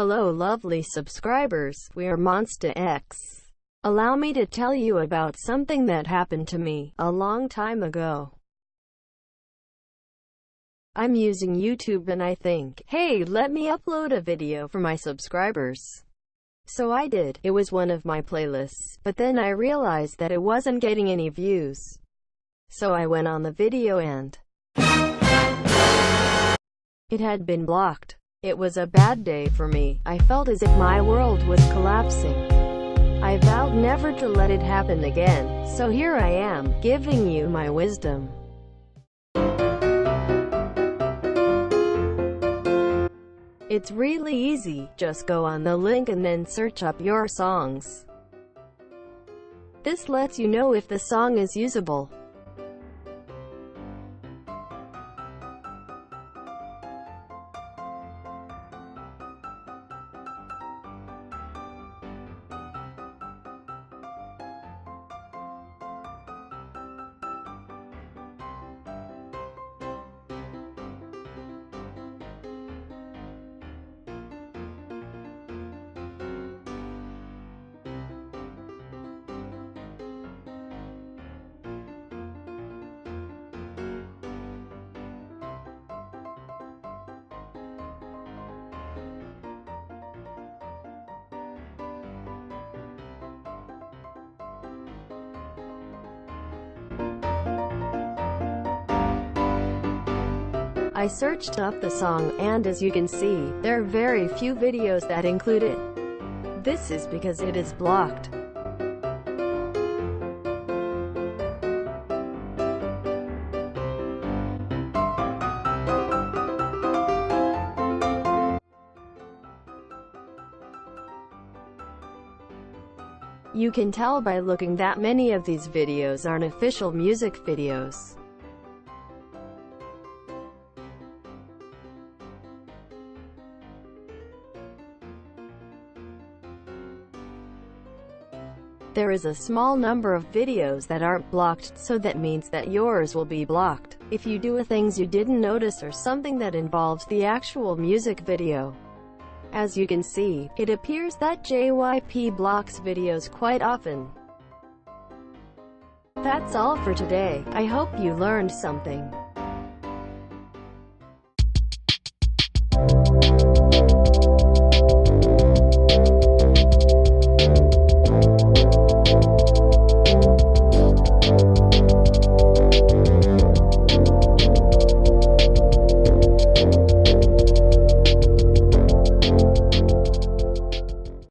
Hello lovely subscribers, we are Monsta X. Allow me to tell you about something that happened to me a long time ago. I'm using YouTube and I think, hey, let me upload a video for my subscribers. So I did. It was one of my playlists, but then I realized that it wasn't getting any views. So I went on the video and it had been blocked. It was a bad day for me. I felt as if my world was collapsing. I vowed never to let it happen again, so here I am, giving you my wisdom. It's really easy, just go on the link and then search up your songs. This lets you know if the song is usable. I searched up the song, and as you can see, there are very few videos that include it. This is because it is blocked. You can tell by looking that many of these videos aren't official music videos. There is a small number of videos that aren't blocked, so that means that yours will be blocked if you do things you didn't notice or something that involves the actual music video. As you can see, it appears that JYP blocks videos quite often. That's all for today. I hope you learned something.